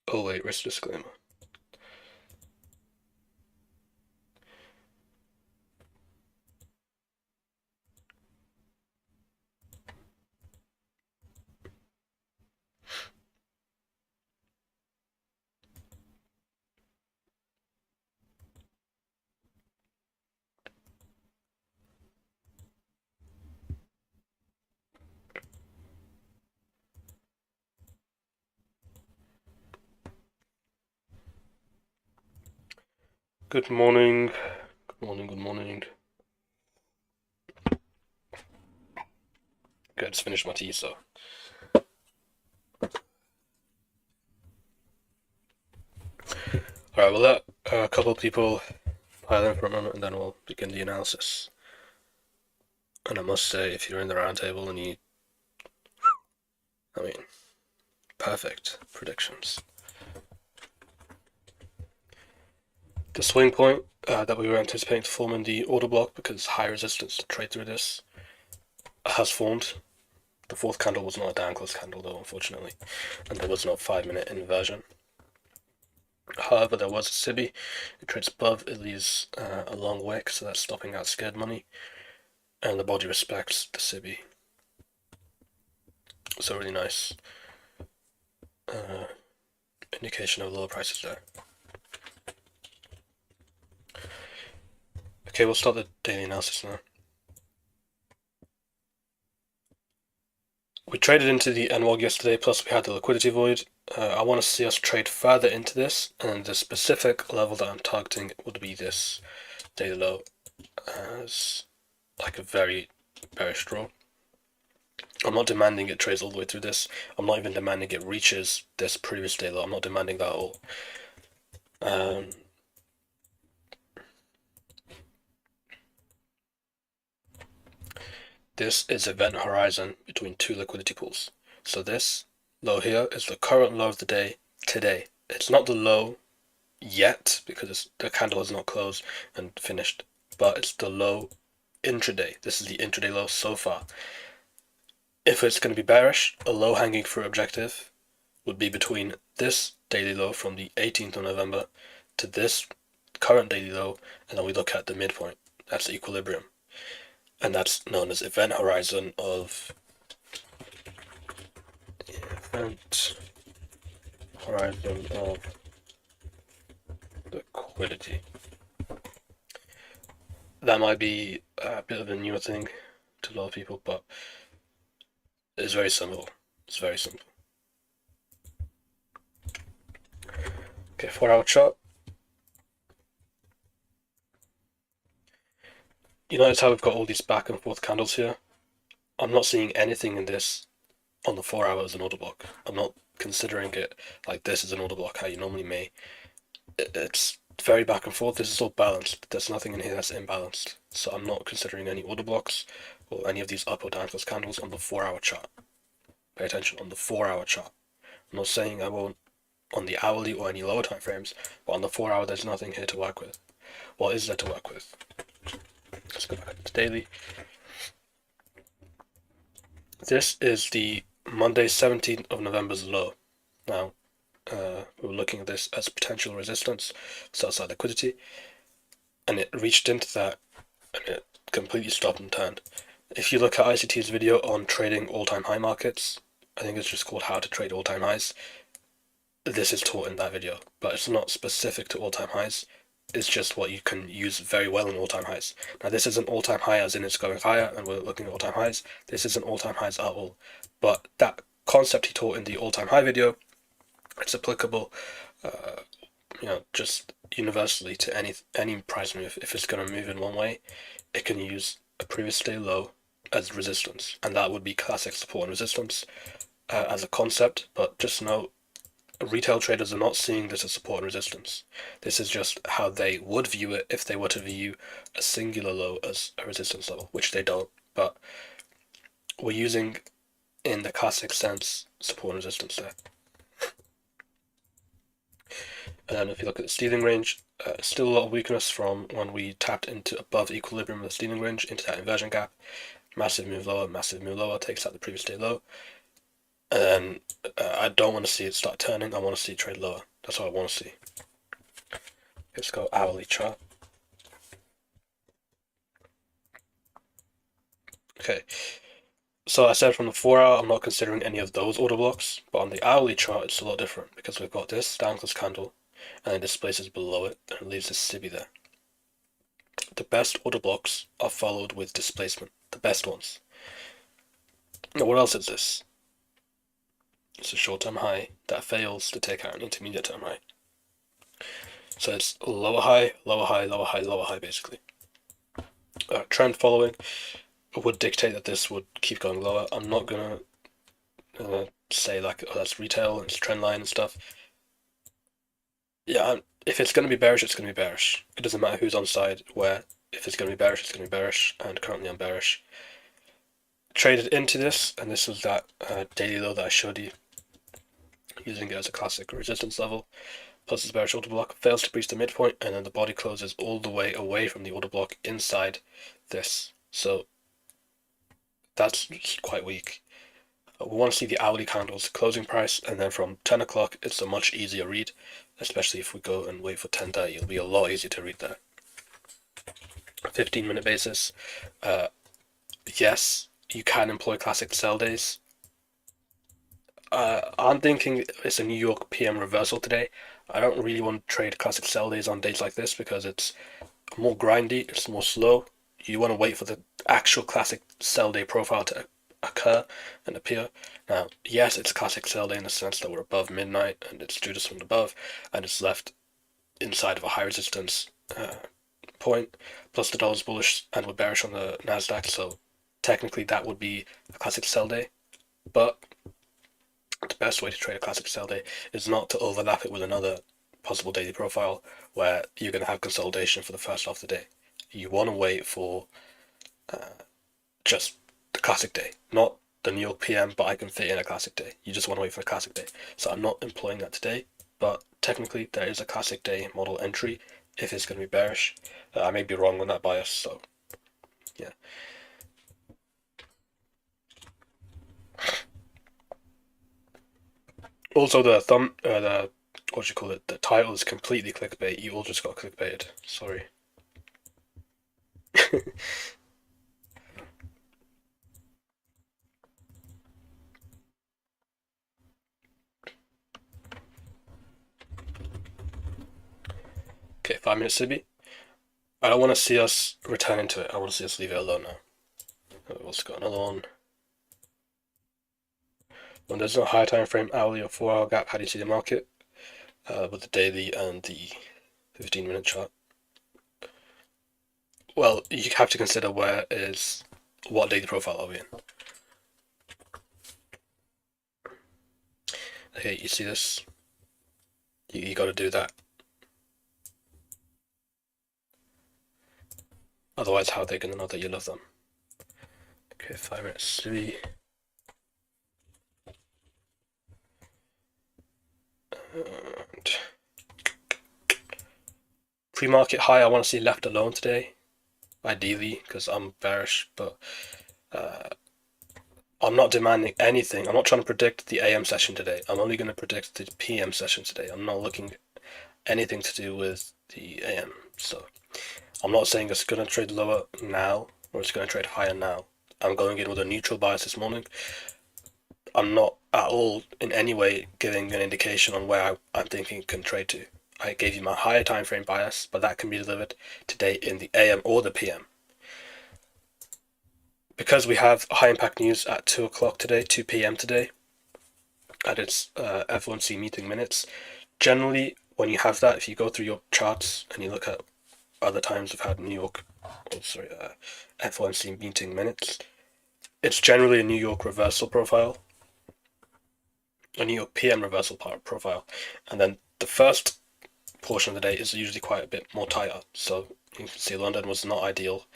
Oh wait, risk disclaimer. Good morning. Good morning, good morning. Okay, I just finished my tea, so. Alright, we'll let a couple of people pile in for a moment and then we'll begin the analysis. And I must say, if you're in the round table and you. I mean, perfect predictions. The swing point that we were anticipating to form in the order block, because high resistance to trade through this, has formed. The fourth candle was not a down close candle though, unfortunately, and there was no 5-minute inversion. However, there was a SIBI. It trades above, it leaves a long wick, so that's stopping out scared money, and the body respects the SIBI. So really nice indication of lower prices there. Okay, we'll start the daily analysis now. We traded into the NY yesterday, plus we had the liquidity void. I want to see us trade further into this, and the specific level that I'm targeting would be this daily low as like a very bearish draw. I'm not demanding it trades all the way through this. I'm not even demanding it reaches this previous day low. I'm not demanding that at all. This is event horizon between two liquidity pools. So this low here is the current low of the day today. It's not the low yet because the candle is not closed and finished, but it's the low intraday. This is the intraday low so far. If it's going to be bearish, a low hanging fruit objective would be between this daily low from the 18th of November to this current daily low, and then we look at the midpoint. That's the equilibrium. And that's known as event horizon of liquidity. That might be a bit of a newer thing to a lot of people, but it's very simple. It's very simple. Okay, 4-hour chart. You notice how we've got all these back and forth candles here? I'm not seeing anything in this on the 4 hour as an order block. I'm not considering it like this is an order block, how you normally may. It's very back and forth. This is all balanced. There's nothing in here that's imbalanced. So I'm not considering any order blocks or any of these up or down close candles on the 4-hour chart. Pay attention, on the 4-hour chart. I'm not saying I won't on the hourly or any lower time frames, but on the 4-hour there's nothing here to work with. What is there to work with? Let's go back to daily. This is the Monday 17th of November's low. Now, we were looking at this as potential resistance, sell side liquidity, and it reached into that and it completely stopped and turned. If you look at ICT's video on trading all-time high markets, I think it's just called How to Trade All-Time Highs. This is taught in that video, but it's not specific to all-time highs. It's just what you can use very well in all-time highs. Now this is an all-time high as in it's going higher and we're looking at all-time highs. This isn't all-time highs at all. But that concept he taught in the all-time high video, it's applicable just universally to any price move. If it's going to move in one way, it can use a previous day low as resistance, and that would be classic support and resistance as a concept. But just know, retail traders are not seeing this as support and resistance. This is just how they would view it if they were to view a singular low as a resistance level, which they don't. But we're using, in the classic sense, support and resistance there. And then if you look at the stealing range, still a lot of weakness from when we tapped into above equilibrium of the stealing range into that inversion gap. Massive move lower, takes out the previous day low. and I don't want to see it start turning. I want to see it trade lower. That's what I want to see. Let's go hourly chart. Okay, so I said from the 4 hour, I'm not considering any of those order blocks, but on the hourly chart, it's a lot different because we've got this down close candle, and it displaces below it, and it leaves this SIBI there. The best order blocks are followed with displacement, the best ones. Now, what else is this? It's a short-term high that fails to take out an intermediate-term high. So it's lower high, lower high, lower high, lower high, basically. Trend following would dictate that this would keep going lower. I'm not gonna say like, oh, that's retail, it's trend line and stuff. Yeah, if it's gonna be bearish, it's gonna be bearish. It doesn't matter who's on side where. If it's gonna be bearish, it's gonna be bearish, and currently I'm bearish. Traded into this, and this was that daily low that I showed you, using it as a classic resistance level. Plus this bearish order block fails to breach the midpoint, and then the body closes all the way away from the order block inside this. So that's quite weak. We want to see the hourly candles closing price, and then from 10 o'clock it's a much easier read, especially if we go and wait for 10:30. It'll be a lot easier to read that. 15-minute basis, yes, you can employ classic sell days. I'm thinking it's a New York PM reversal today. I don't really want to trade classic sell days on days like this because it's more grindy, it's more slow. You want to wait for the actual classic sell day profile to occur and appear. Now, yes, it's classic sell day in the sense that we're above midnight and it's Judas from above and it's left inside of a high resistance point. Plus the dollar's bullish and we're bearish on the Nasdaq, so technically that would be a classic sell day. But the best way to trade a classic sell day is not to overlap it with another possible daily profile where you're going to have consolidation for the first half of the day. You want to wait for just the classic day, not the New York PM, but I can fit in a classic day. You just want to wait for a classic day. So I'm not employing that today, but technically there is a classic day model entry if it's going to be bearish. I may be wrong on that bias, so yeah. Also, the what do you call it? The title is completely clickbait. You all just got clickbaited. Sorry. Okay, 5 minute SIBI. I don't want to see us return into it. I want to see us leave it alone now. We've also got another one. When there's no higher time frame, hourly or 4 hour gap, how do you see the market? With the daily and the 15-minute chart. Well, you have to consider what daily profile are we in. Okay, you see this? You got to do that. Otherwise, how are they going to know that you love them? Okay, 5 minutes SIBI. And pre-market high, I want to see left alone today, ideally, because I'm bearish, but I'm not demanding anything. I'm not trying to predict the AM session today. I'm only going to predict the PM session today. I'm not looking anything to do with the AM. So I'm not saying it's going to trade lower now or it's going to trade higher now. I'm going in with a neutral bias this morning. I'm not at all in any way giving an indication on where I'm thinking it can trade to. I gave you my higher time frame bias, but that can be delivered today in the AM or the PM. Because we have high impact news at 2 o'clock today, 2 p.m. today, at its FOMC meeting minutes. Generally, when you have that, if you go through your charts and you look at other times we've had FOMC meeting minutes, it's generally a New York reversal profile, a New York PM reversal profile, and then the first portion of the day is usually quite a bit more tighter. So you can see London was not ideal.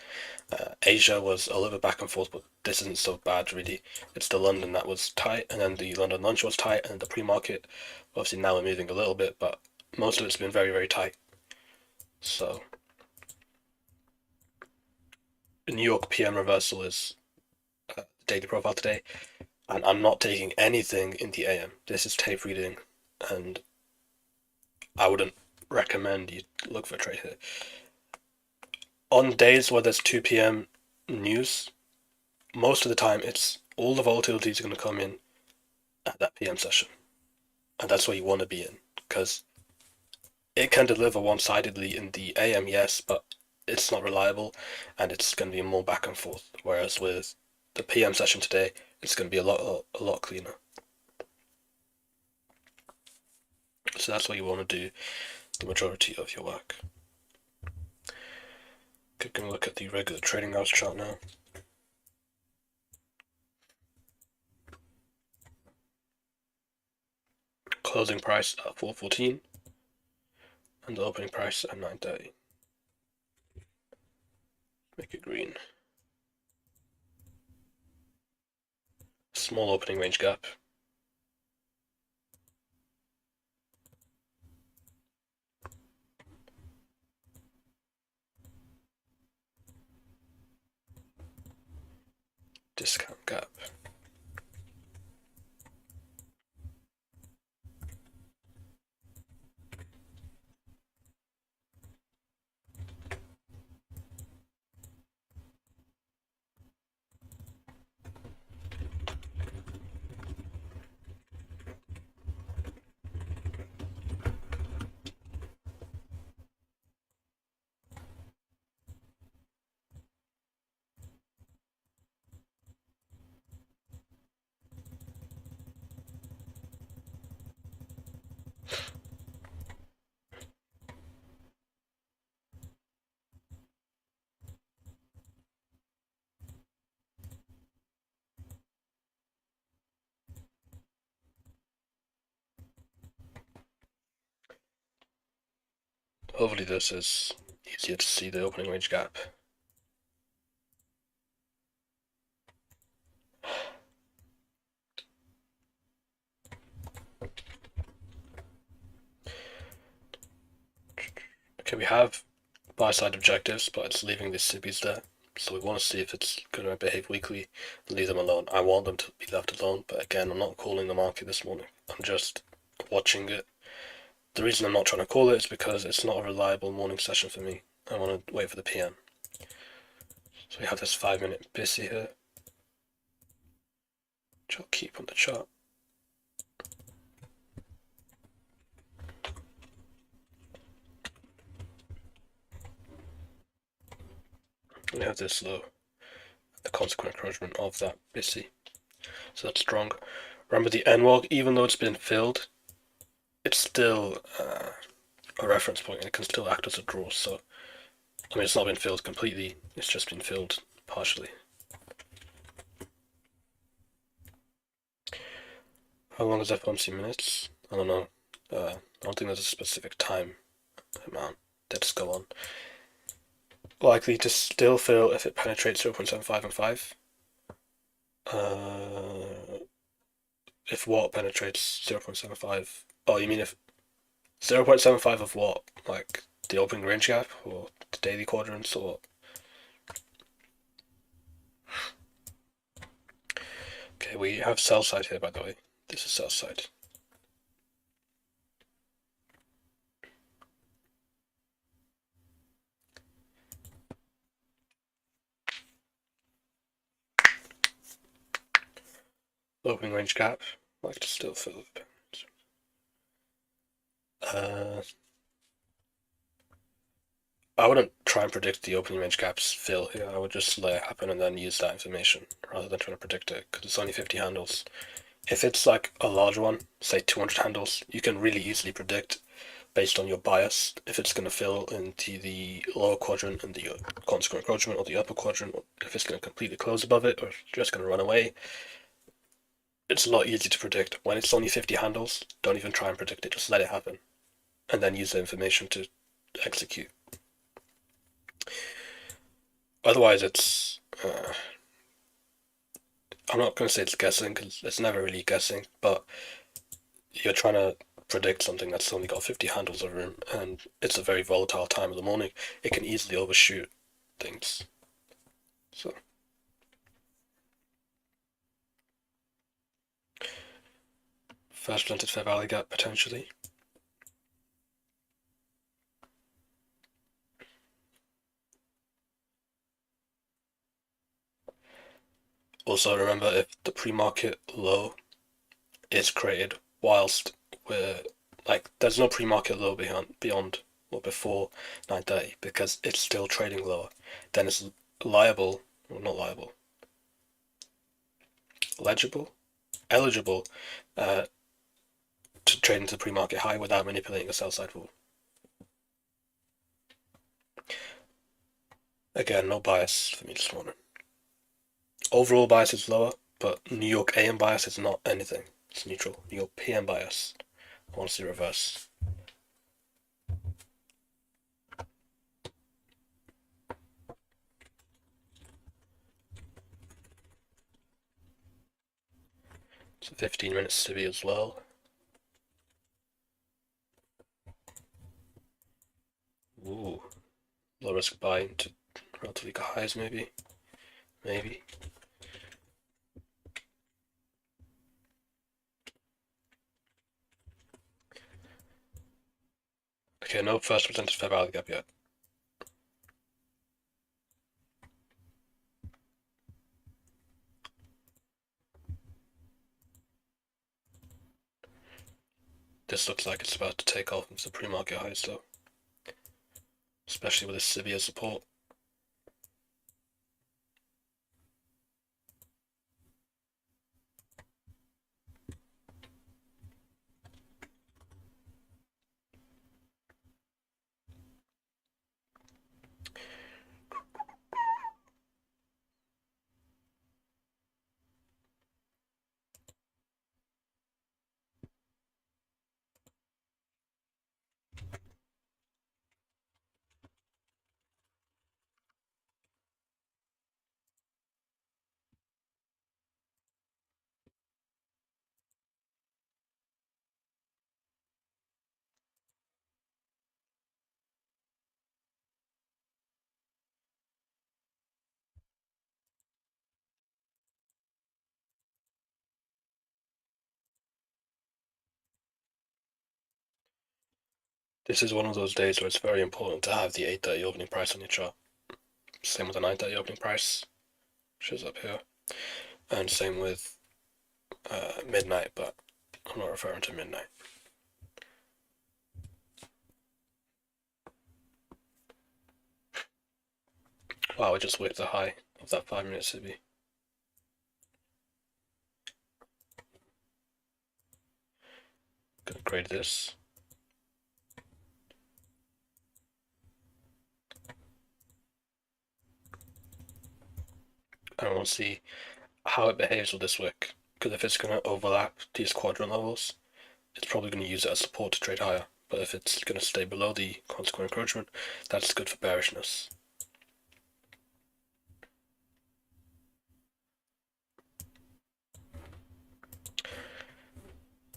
Asia was a little bit back and forth, but this isn't so bad really. It's the London that was tight, and then the London lunch was tight, and the pre-market, obviously now we're moving a little bit, but most of it's been very, very tight. So the New York PM reversal is daily profile today. And I'm not taking anything in the AM. This is tape reading, and I wouldn't recommend you look for a trade here. On days where there's 2 p.m. news, most of the time it's all the volatility is going to come in at that PM session. And that's where you want to be in, because it can deliver one-sidedly in the AM, yes, but it's not reliable, and it's going to be more back and forth. Whereas with the PM session today, it's going to be a lot cleaner. So that's what you want to do the majority of your work. Okay, going to look at the regular trading hours chart now. Closing price at 414 and the opening price at 930. Make it green. Small opening range gap. Discount gap. Hopefully this is easier to see the opening range gap. Okay, we have buy side objectives, but it's leaving these SIBIs there. So we want to see if it's going to behave weakly and leave them alone. I want them to be left alone, but again, I'm not calling the market this morning. I'm just watching it. The reason I'm not trying to call it is because it's not a reliable morning session for me. I want to wait for the PM. So we have this 5-minute BISI here, which I'll keep on the chart. We have this low, the consequent encroachment of that BISI. So that's strong. Remember the NY, even though it's been filled, it's still a reference point and it can still act as a draw. So, I mean, it's not been filled completely, it's just been filled partially. How long is FOMC minutes? I don't know. I don't think there's a specific time amount. Let's go on. Likely to still fill if it penetrates 0.75 and 5. If what penetrates 0.75? Oh, you mean if 0.75 of what? Like the opening range gap or the daily quadrants or what? Okay, we have sell side here, by the way. This is sell side. Opening range gap. Like to still fill it. I wouldn't try and predict the opening range gaps fill here. I would just let it happen and then use that information rather than trying to predict it because it's only 50 handles. If it's like a large one, say 200 handles, you can really easily predict based on your bias if it's going to fill into the lower quadrant and the consequent encroachment or the upper quadrant, or if it's going to completely close above it or just going to run away. It's a lot easier to predict. When it's only 50 handles, don't even try and predict it, just let it happen and then use the information to execute. Otherwise, it's I'm not going to say it's guessing because it's never really guessing, but you're trying to predict something that's only got 50 handles of room and it's a very volatile time of the morning. It can easily overshoot things. So First presented fair value gap potentially. Also remember, if the pre-market low is created whilst we're like, there's no pre-market low beyond or before 9:30 because it's still trading lower, then it's liable, or not liable, eligible to trade into the pre-market high without manipulating a sell side rule. Again, no bias for me this morning. Overall bias is lower, but New York AM bias is not anything. It's neutral. New York PM bias, I want to see reverse. It's a 15-minute civvy as well. Ooh, low risk buy into relatively highs maybe. Okay, no first presented fair value gap yet. This looks like it's about to take off into the pre-market highs though, especially with this severe support. This is one of those days where it's very important to have the 8:30 opening price on your chart. Same with the 9:30 opening price, which is up here, and same with midnight, but I'm not referring to midnight. Wow, I just worked the high of that 5-minute civvy. Gonna grade this. I want to see how it behaves with this wick, because if it's going to overlap these quadrant levels, it's probably going to use it as support to trade higher. But if it's going to stay below the consequent encroachment, that's good for bearishness.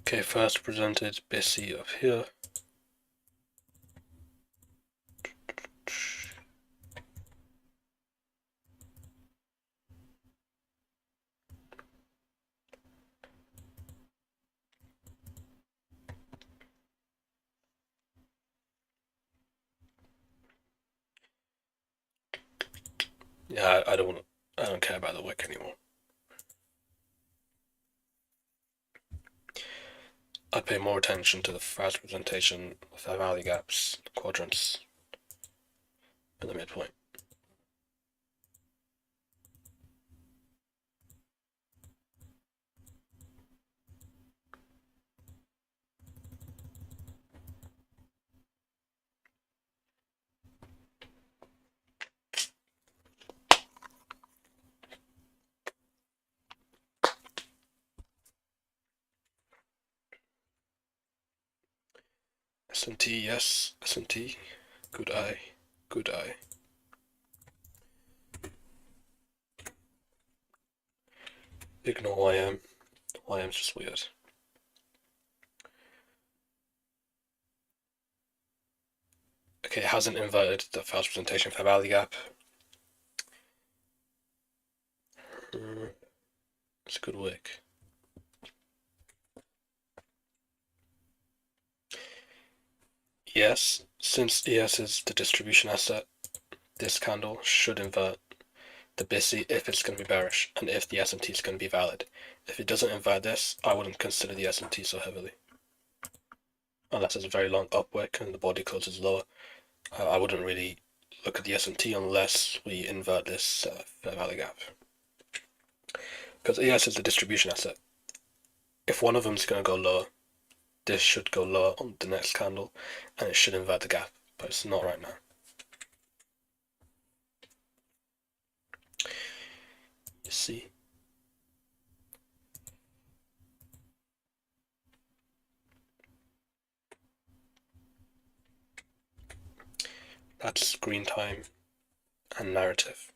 Okay, first presented BISI up here. Yeah, I don't care about the wick anymore. I pay more attention to the first presentation of fair value gaps, quadrants, and the midpoint. S&T, yes, S&T, good eye, good eye. Ignore YM. YM's just weird. Okay, it hasn't inverted the first presentation fair value gap. It's a good wick. ES. Since ES is the distribution asset, this candle should invert the BISI if it's going to be bearish and if the SMT is going to be valid. If it doesn't invert this, I wouldn't consider the SMT so heavily. Unless it's a very long upwick and the body closes lower, I wouldn't really look at the SMT unless we invert this fair value gap. Because ES is the distribution asset. If one of them is going to go lower, this should go lower on the next candle and it should invert the gap, but it's not right now. You see? That's screen time and narrative.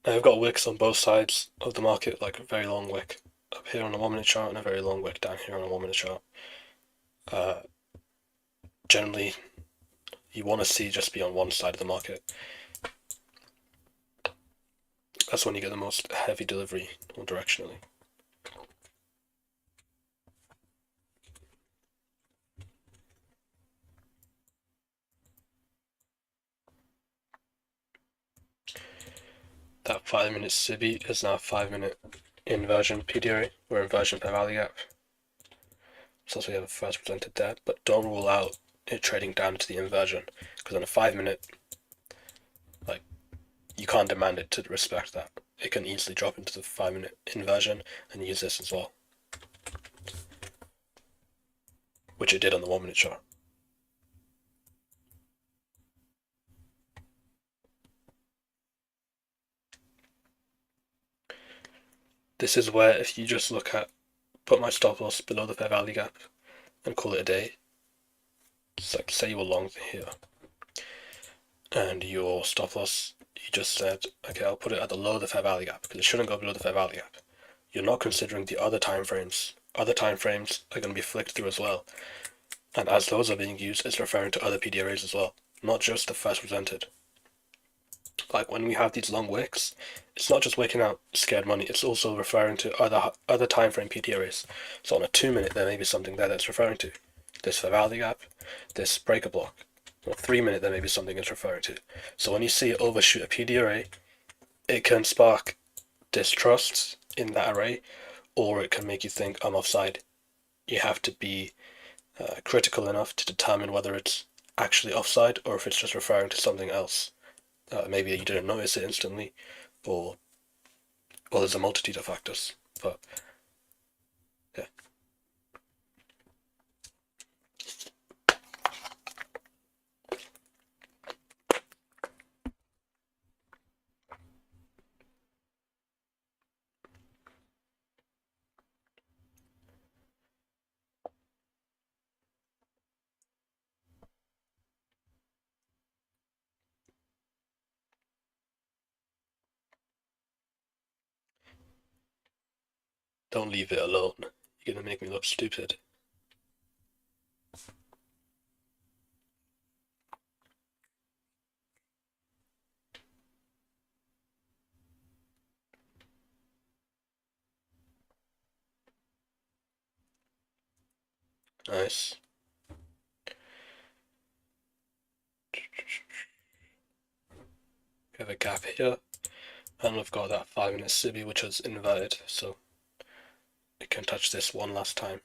Now I've got wicks on both sides of the market, like a very long wick up here on a 1 minute chart and a very long wick down here on a 1 minute chart. Generally, you want to see just be on one side of the market. That's when you get the most heavy delivery or directionally. That 5 minute SIBI is now a 5 minute inversion PDRA, or inversion per value gap. So we have a first presented there, but don't rule out it trading down to the inversion, because on a 5 minute, like, you can't demand it to respect that. It can easily drop into the 5 minute inversion and use this as well, which it did on the 1 minute chart. This is where if you just look at, put my stop loss below the fair value gap and call it a day. It's like, say you were long here and your stop loss, you just said, okay, I'll put it at the low of the fair value gap because it shouldn't go below the fair value gap. You're not considering the other time frames. Other time frames are going to be flicked through as well. And as those are being used, it's referring to other PDRAs as well, not just the first presented. Like when we have these long wicks, it's not just wicking out scared money, it's also referring to other time frame PDRAs. So on a 2 minute, there may be something there that's referring to this fair value gap, this breaker block. On a 3 minute, there may be something it's referring to. So when you see it overshoot a PDRA, it can spark distrust in that array, or it can make you think I'm offside. You have to be critical enough to determine whether it's actually offside or if it's just referring to something else. Maybe you didn't notice it instantly, or well, there's a multitude of factors, but yeah. Don't leave it alone. You're gonna make me look stupid. Nice. We have a gap here, and we've got that 5 minute SIBI which is inverted, so it can touch this one last time.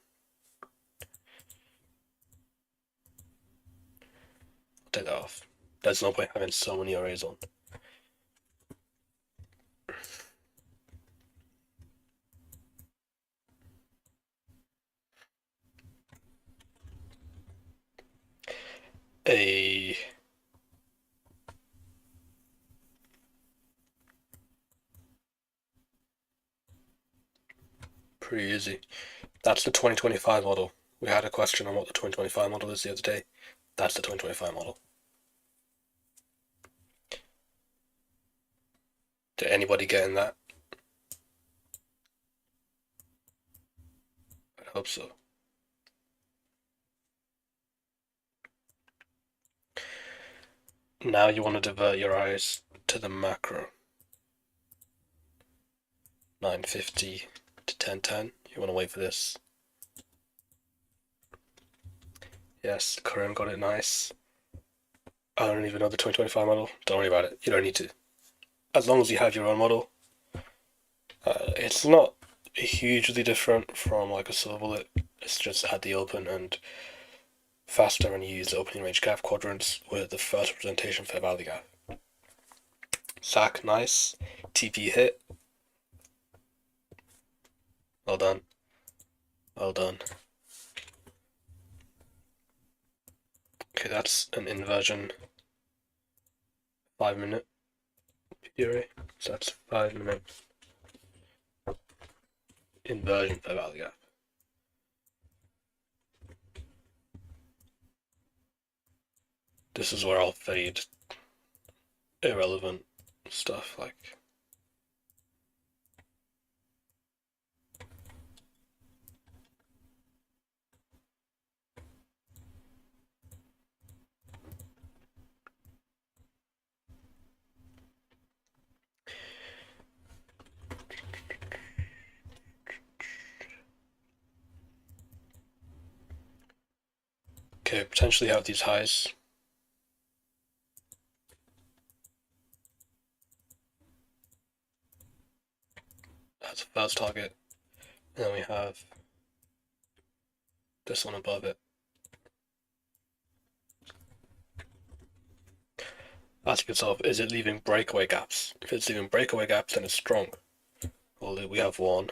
I'll take that off. There's no point having so many arrays on. Pretty easy. That's the 2025 model. We had a question on what the 2025 model is the other day. That's the 2025 model. Did anybody get in that? I hope so. Now you want to divert your eyes to the macro. 950 to 1010. You want to wait for this. Yes, current got it nice. I don't even know the 2025 model. Don't worry about it. You don't need to. As long as you have your own model, it's not hugely different from like a silver bullet. It's just at the open and faster, and you use the opening range gap quadrants with the first representation fair value gap. SAC, nice. TP hit. Well done. Well done. Okay, that's an inversion 5-minute theory. So that's 5-minute inversion fair value gap. This is where I'll fade irrelevant stuff like. Okay, potentially have these highs. That's the first target. And then we have this one above it. Ask yourself, is it leaving breakaway gaps? If it's leaving breakaway gaps, then it's strong. Well, we have one.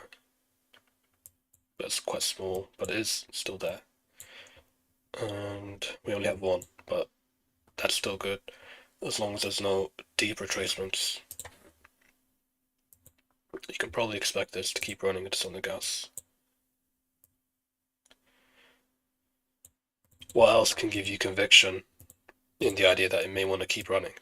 That's quite small, but it is still there. And we only have one, but that's still good, as long as there's no deep retracements. You can probably expect this to keep running into something else. What else can give you conviction in the idea that it may want to keep running?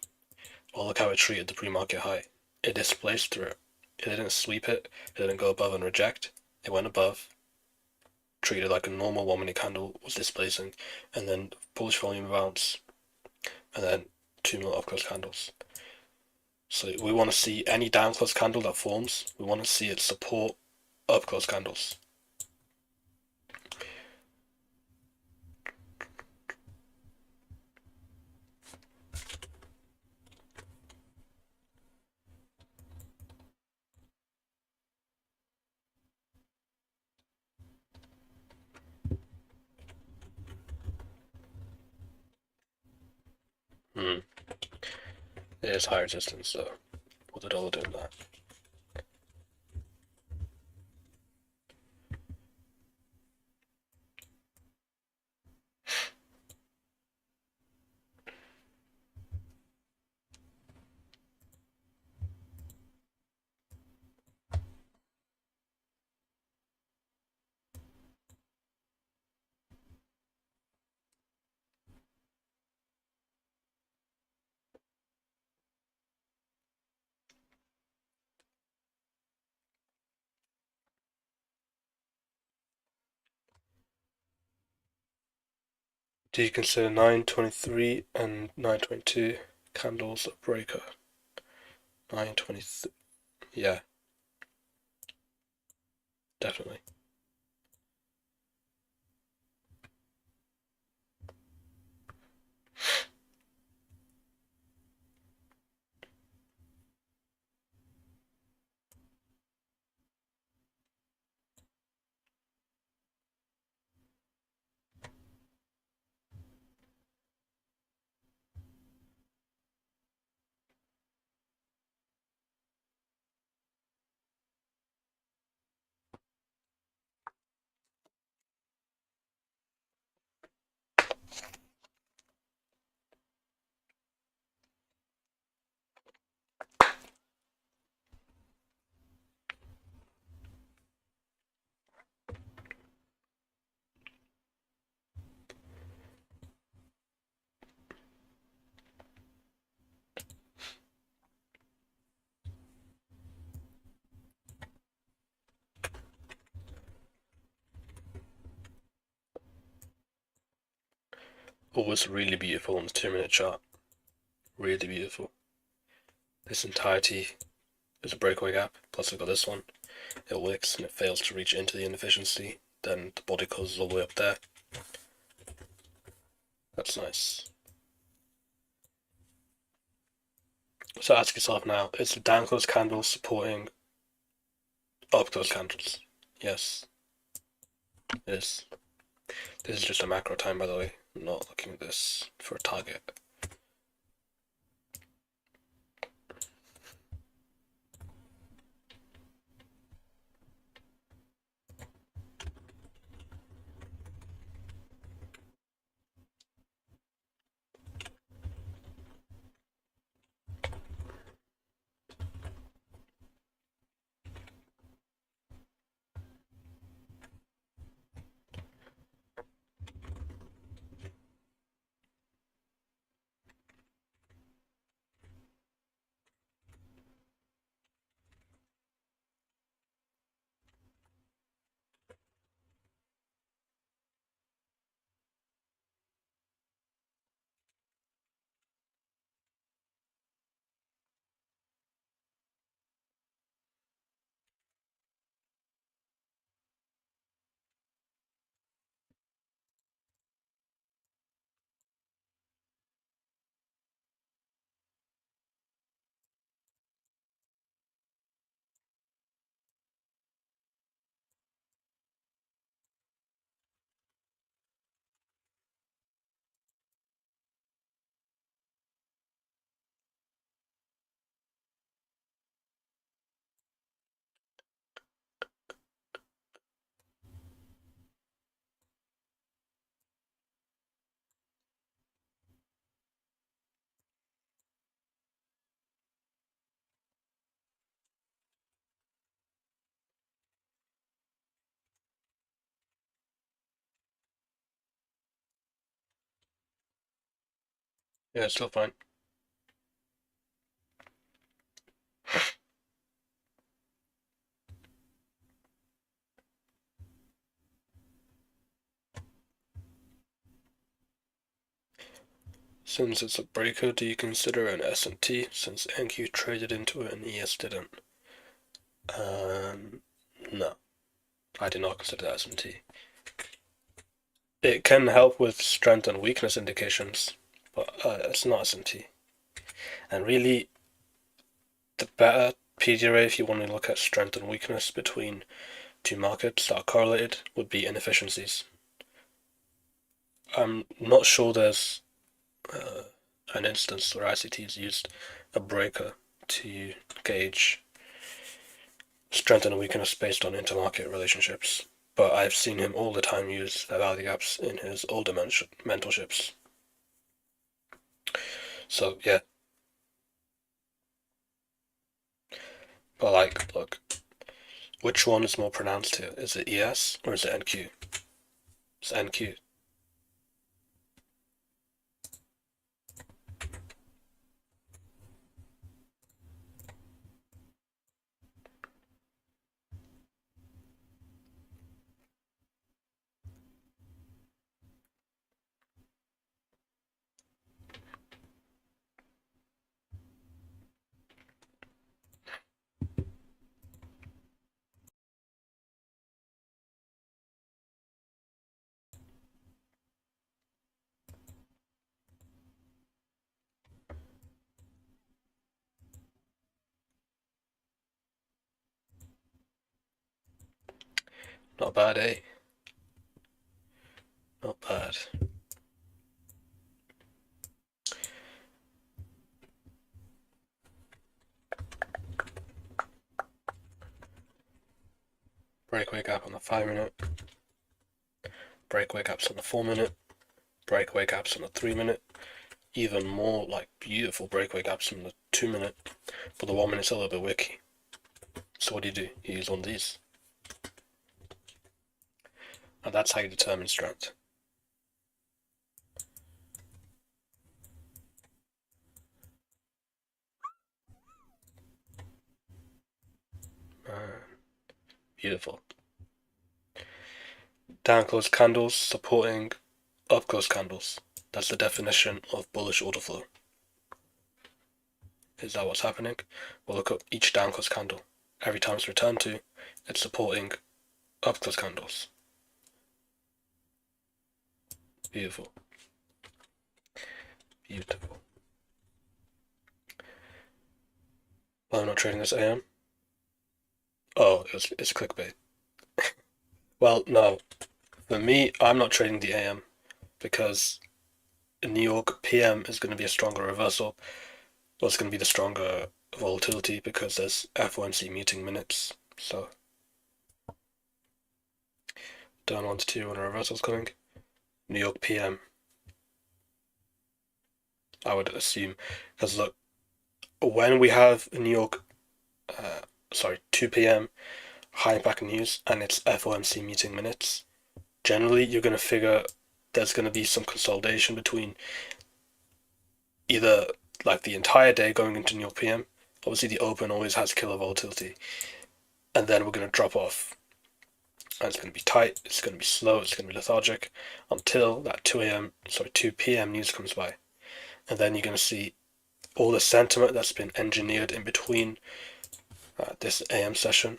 Well, look how it treated the pre-market high. It displaced through it. It didn't sweep it. It didn't go above and reject. It went above, treated like a normal 1-minute candle was displacing, and then bullish volume bounce, and then 2-minute up close candles. So we want to see any down close candle that forms, we want to see it support up close candles. It is high resistance, so with the dollar doing that. Do you consider 923 and 922 candles a breaker? 923, yeah, definitely. Oh, it's really beautiful on the 2-minute chart. Really beautiful. This entirety is a breakaway gap, plus we've got this one. it wicks and it fails to reach into the inefficiency, then the body closes all the way up there. That's nice. So ask yourself now, is the down close candle supporting up close candles? Yes, it is. This is just a macro time, by the way. I'm not looking at this for a target. Yeah, it's still fine. Since it's a breaker, do you consider an S&T since NQ traded into it and ES didn't? No, I do not consider that S&T. It can help with strength and weakness indications, but it's not S&T. And really, the better PD array, if you want to look at strength and weakness between two markets that are correlated, would be inefficiencies. I'm not sure there's an instance where ICT's used a breaker to gauge strength and weakness based on intermarket relationships, but I've seen him all the time use the value gaps in his older mentorships. So yeah. But like, look, which one is more pronounced here? Is it ES or is it NQ? It's NQ. Not bad, eh? Not bad. Breakaway gap on the 5 minute. Breakaway gaps on the 4 minute. Breakaway gaps on the 3 minute. Even more like beautiful breakaway gaps on the 2 minute. But the 1 minute's a little bit wicky. So what do? You use one of these. And that's how you determine strength. Beautiful. Down close candles supporting up close candles. That's the definition of bullish order flow. Is that what's happening? We'll look up each down close candle. every time it's returned to, it's supporting up close candles. Beautiful. Beautiful. Well, I'm not trading this AM. Oh, it's clickbait. Well, no. For me, I'm not trading the AM because New York PM is going to be a stronger reversal. Well, it's going to be the stronger volatility because there's FOMC meeting minutes. So, down 1 to 2 when a reversal's coming. New York PM, I would assume. Because look, when we have New York, 2 p.m. high impact news and it's FOMC meeting minutes, generally you're going to figure there's going to be some consolidation between either like the entire day going into New York PM. Obviously, the open always has killer volatility, and then we're going to drop off. And it's going to be tight, it's going to be slow, it's going to be lethargic until that 2 p.m. news comes by. And then you're going to see all the sentiment that's been engineered in between this AM session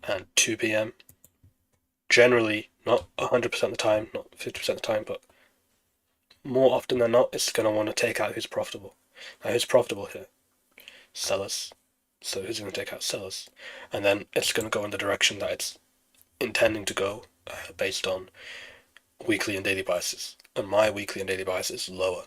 and 2 p.m. Generally, not 100% of the time, not 50% of the time, but more often than not, it's going to want to take out who's profitable. Now, who's profitable here? Sellers. So who's going to take out sellers? And then it's going to go in the direction that it's intending to go based on weekly and daily prices. And my weekly and daily price is lower.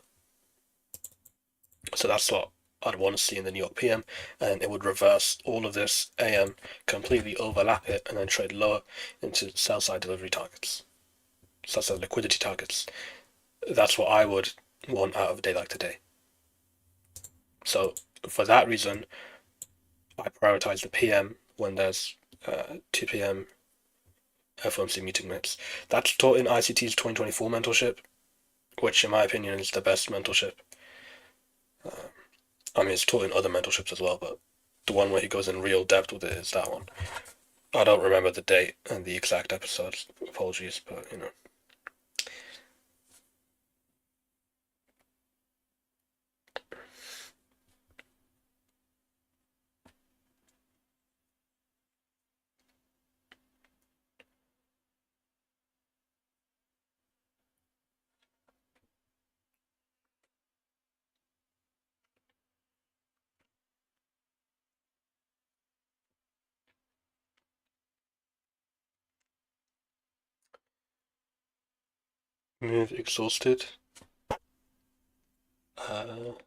So that's what I'd want to see in the New York PM, and it would reverse all of this AM, completely overlap it, and then trade lower into sell side delivery targets. So that's the liquidity targets. That's what I would want out of a day like today. So for that reason, I prioritize the PM when there's 2 p.m. FOMC meeting minutes. That's taught in ICT's 2024 mentorship, which in my opinion is the best mentorship. I mean, it's taught in other mentorships as well, but the one where he goes in real depth with it is that one. I don't remember the date and the exact episodes. Apologies, but you know. Move exhausted. Was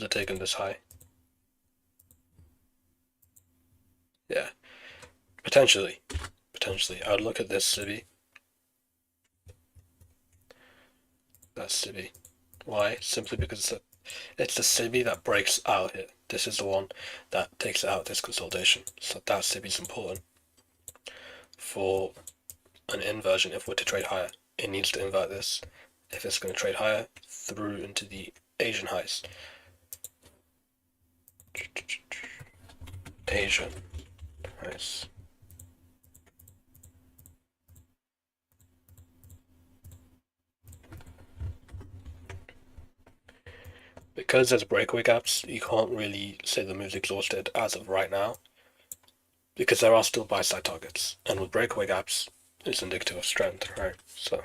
it taken this high? Yeah, potentially. Potentially. I would look at this civvy. That civvy. Why? Simply because it's the civvy that breaks out here. This is the one that takes out this consolidation. So that civvy is important for an inversion if we're to trade higher. It needs to invert this if it's going to trade higher through into the Asian highs. Asian highs. Because there's breakaway gaps, you can't really say the move's exhausted as of right now, because there are still buy side targets, and with breakaway gaps, it's indicative of strength, right? So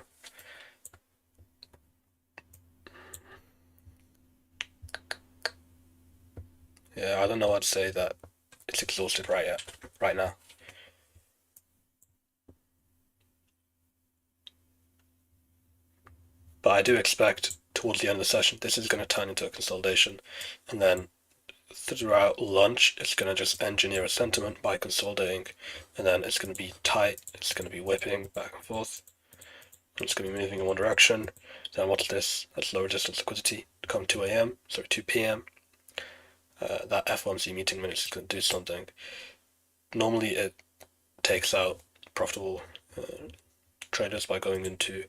yeah, I don't know. I'd say that it's exhausted right now. But I do expect towards the end of the session, this is going to turn into a consolidation, and then throughout lunch, it's going to just engineer a sentiment by consolidating, and then it's going to be tight, it's going to be whipping back and forth, and it's going to be moving in one direction. Then what's this? That's low resistance liquidity. Come 2 a.m., sorry, 2 p.m. That FOMC meeting minutes is going to do something. Normally, it takes out profitable traders by going into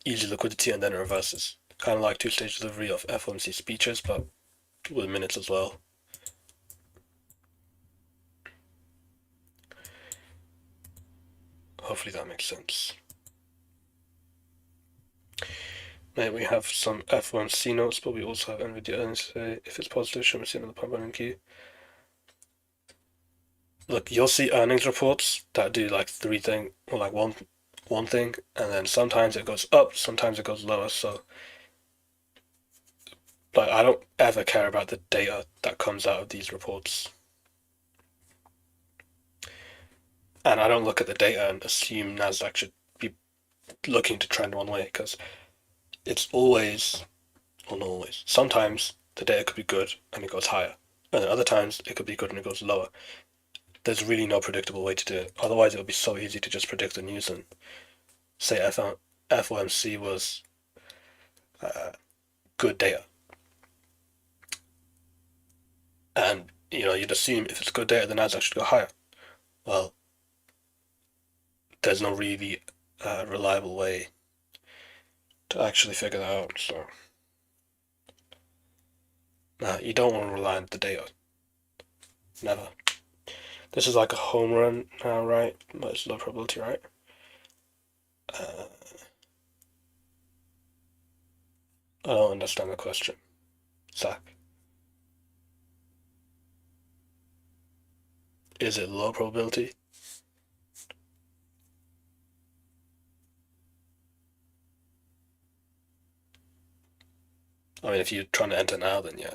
easy liquidity and then it reverses. Kind of like two-stage delivery of FOMC speeches, but with minutes as well. Hopefully that makes sense. Now we have some FOMC notes, but we also have NVIDIA earnings today. If it's positive, should we see another pump in Q? Look, you'll see earnings reports that do like three things, or like one thing, and then sometimes it goes up, sometimes it goes lower. So, like, I don't ever care about the data that comes out of these reports, and I don't look at the data and assume Nasdaq should be looking to trend one way because it's always, well, not always. Sometimes the data could be good and it goes higher, and then other times it could be good and it goes lower. There's really no predictable way to do it. Otherwise, it would be so easy to just predict the news and say FOMC was good data, and you'd assume if it's good data, the Nasdaq should go higher. Well, there's no really reliable way to actually figure that out. So, you don't want to rely on the data. Never. This is like a home run now, right? But it's low probability, right? I don't understand the question. Zach, is it low probability? I mean, if you're trying to enter now, then yeah.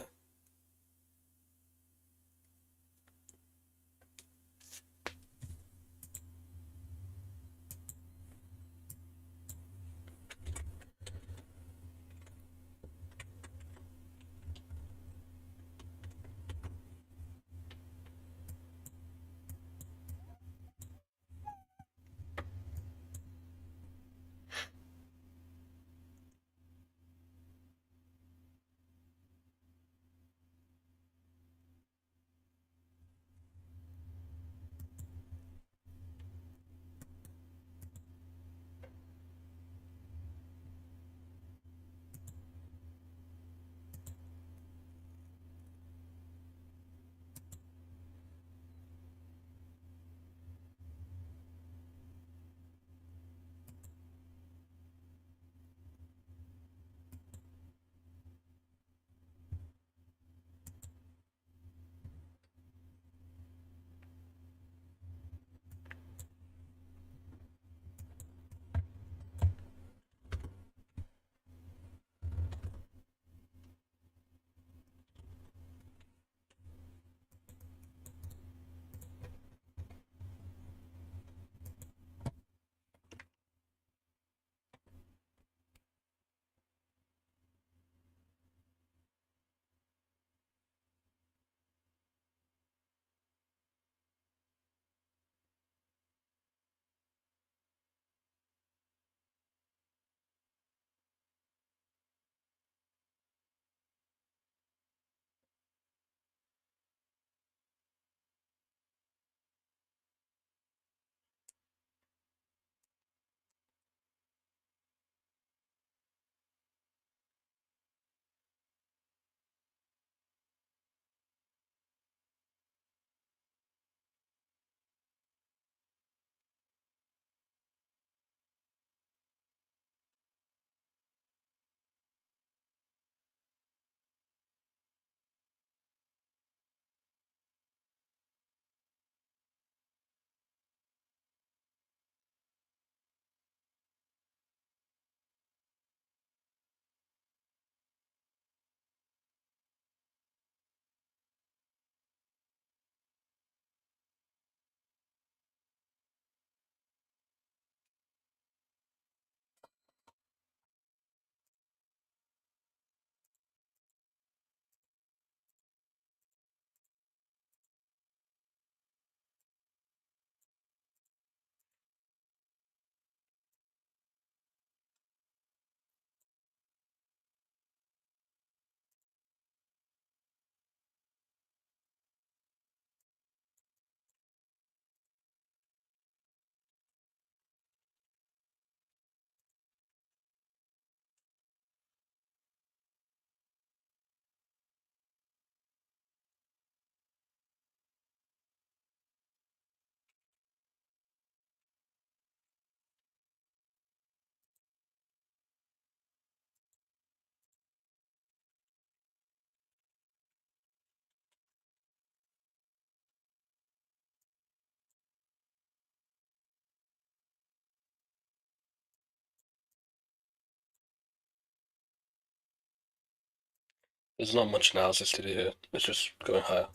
There's not much analysis to do here. It's just going higher.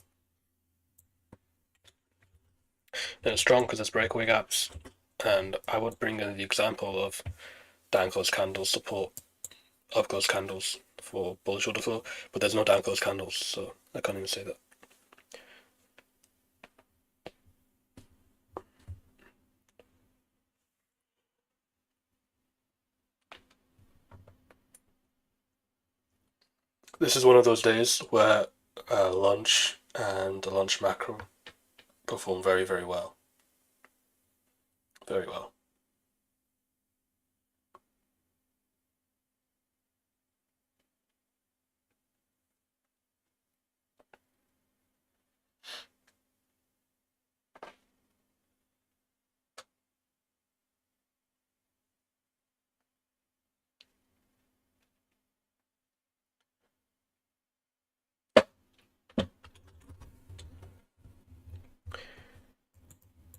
And it's strong because it's breakaway gaps. And I would bring in the example of down close candles support up close candles for bullish order flow, but there's no down close candles, so I can't even say that. This is one of those days where lunch and the lunch macro perform very, very well. Very well.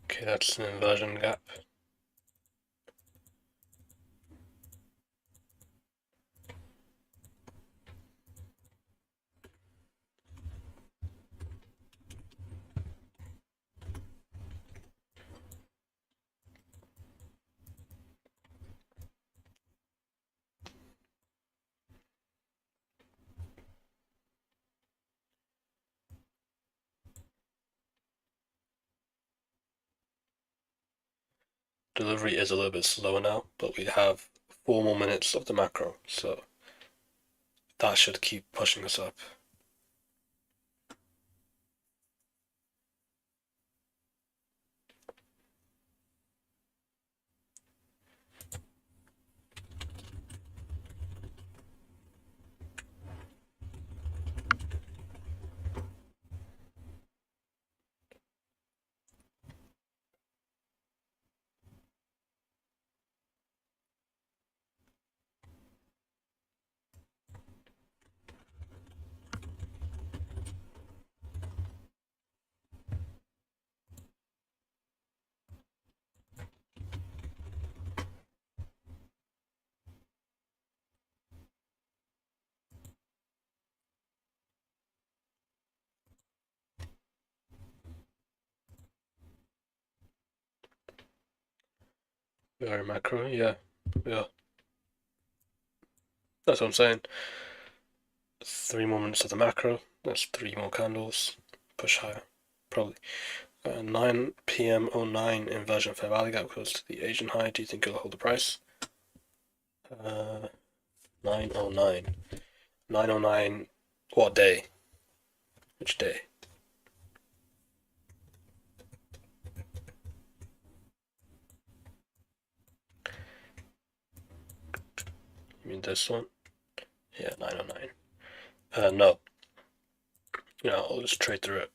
Okay, that's an inversion gap. Delivery is a little bit slower now, but we have 4 more minutes of the macro, so that should keep pushing us up. We are macro, yeah. Yeah. That's what I'm saying. 3 more minutes of the macro. That's 3 more candles. Push higher, probably. 9 p.m. 09 inversion fair value gap close to the Asian high. Do you think it'll hold the price? 909. 909. What day? Which day? You mean this one? Yeah, 909. No. Yeah, I'll just trade through it.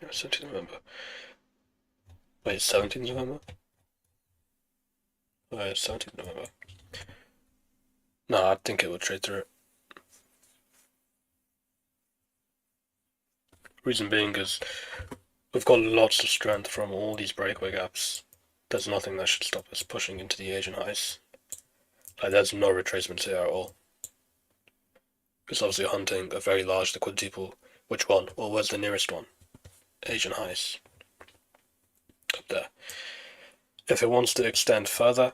Yeah, 17th November. Wait, 17th November? Oh, yeah, 17th November. No, I think it will trade through it. Reason being is we've got lots of strength from all these breakaway gaps. There's nothing that should stop us pushing into the Asian highs. Like, there's no retracements here at all. It's obviously hunting a very large liquidity pool. Which one? Well, where's the nearest one? Asian highs. Up there. If it wants to extend further,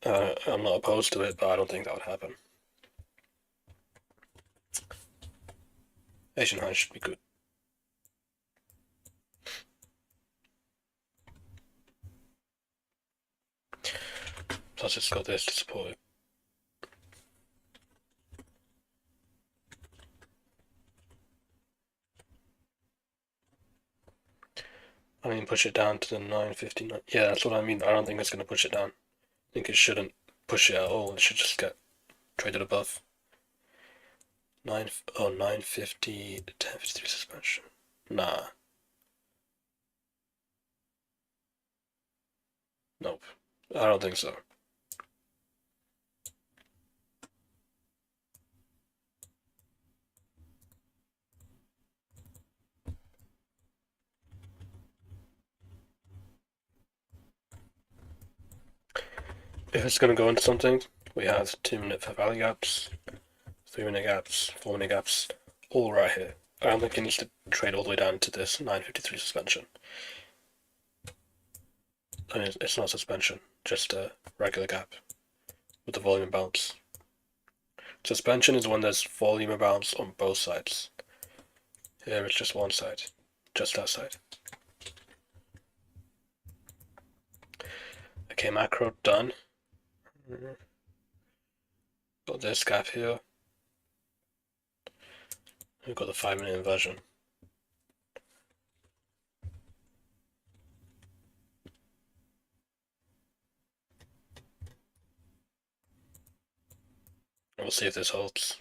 I'm not opposed to it, but I don't think that would happen. Asian highs should be good. Plus it's got this to support it. I mean, push it down to the 959. Yeah, that's what I mean. I don't think it's going to push it down. I think it shouldn't push it at all. It should just get traded above. 950, 1053 suspension. Nah. Nope. I don't think so. if it's going to go into something, we have 2-minute fair value gaps, 3-minute gaps, 4-minute gaps, all right here. I don't think it needs to trade all the way down to this 953 suspension. I mean, it's not suspension, just a regular gap with the volume imbalance. Suspension is when there's volume imbalance on both sides. Here it's just one side, just that side. Okay, macro done. Got this gap here. We've got the 5-minute inversion. We'll see if this holds.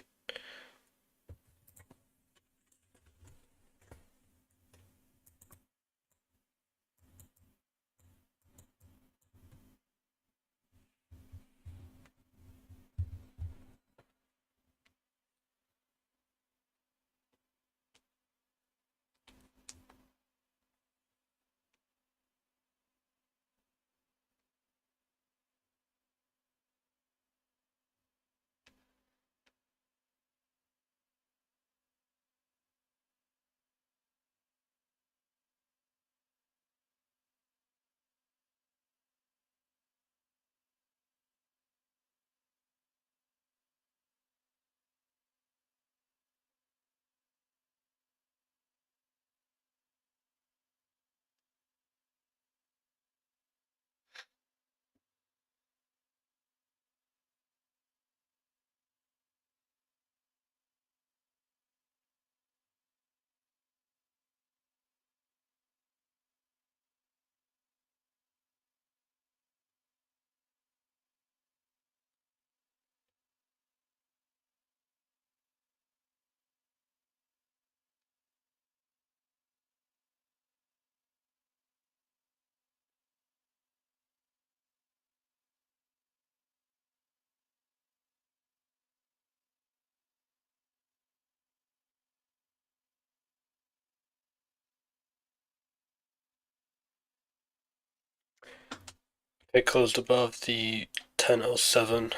It closed above the 1007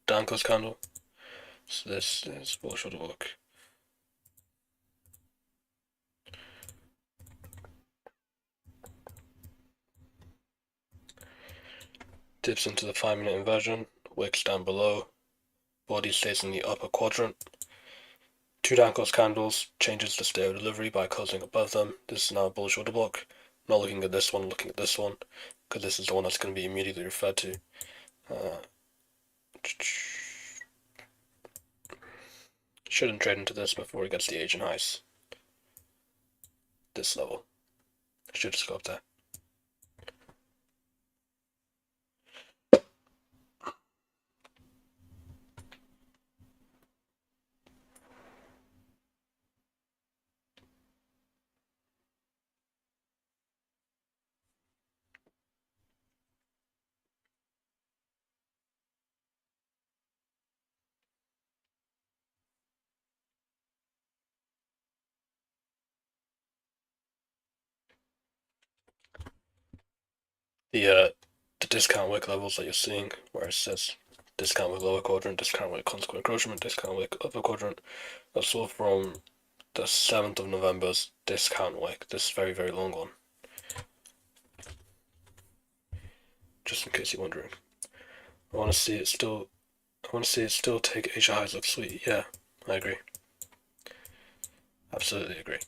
down close candle. So this is bullshit work. Dips into the 5-minute inversion, wicks down below, body stays in the upper quadrant. 2 down close candles, changes the state of delivery by closing above them. This is now a bullish order block. I'm not looking at this one, looking at this one, because this is the one that's going to be immediately referred to. Shouldn't trade into this before it gets the Asian highs. This level. Should just go up there. The discount wick levels that you're seeing, where it says discount wick lower quadrant, discount wick consequent encroachment, discount wick upper quadrant, that's all from the 7th of November's discount wick, this very, very long one. Just in case you're wondering. I want to see it still take Asia highs look sweet. Yeah, I agree. Absolutely agree.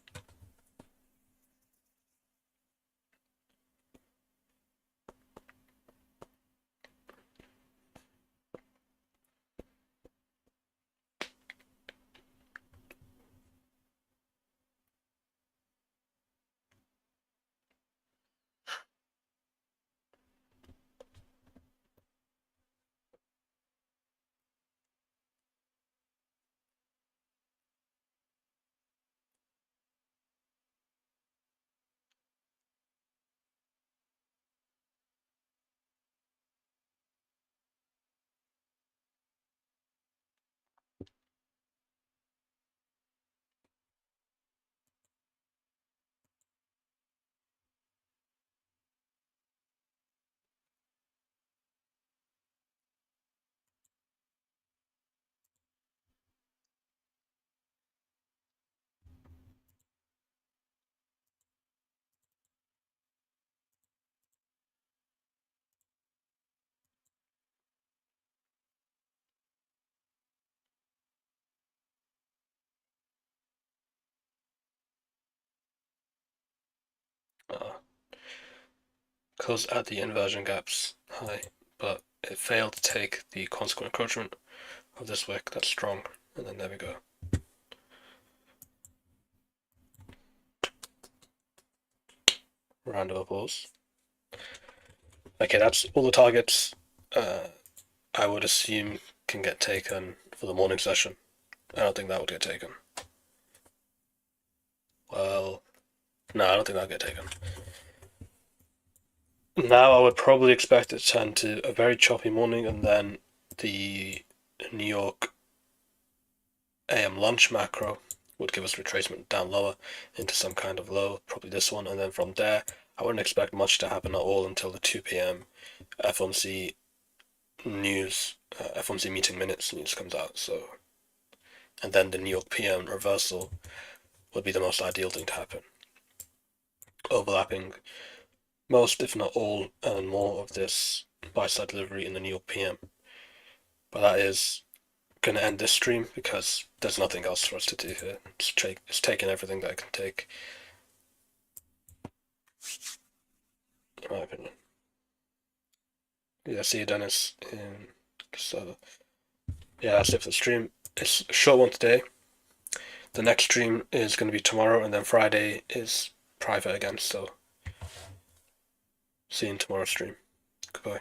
close at the inversion gaps high, but it failed to take the consequent encroachment of this wick that's strong, and then there we go. Round of applause. Okay, that's all the targets I would assume can get taken for the morning session. I don't think that would get taken. Well, no, I don't think that'll get taken. Now I would probably expect it to turn to a very choppy morning, and then the New York AM lunch macro would give us retracement down lower into some kind of low, probably this one, and then from there I wouldn't expect much to happen at all until the 2 p.m. FOMC news, FOMC meeting minutes news comes out. So, and then the New York PM reversal would be the most ideal thing to happen, overlapping most, if not all, and more of this buy-side delivery in the New York PM. But that is going to end this stream because there's nothing else for us to do here. It's taken everything that I can take, in my opinion. Yeah, see you, Dennis. So, yeah, that's it for the stream. It's a short one today. The next stream is going to be tomorrow, and then Friday is private again. So, see you in tomorrow's stream. Goodbye.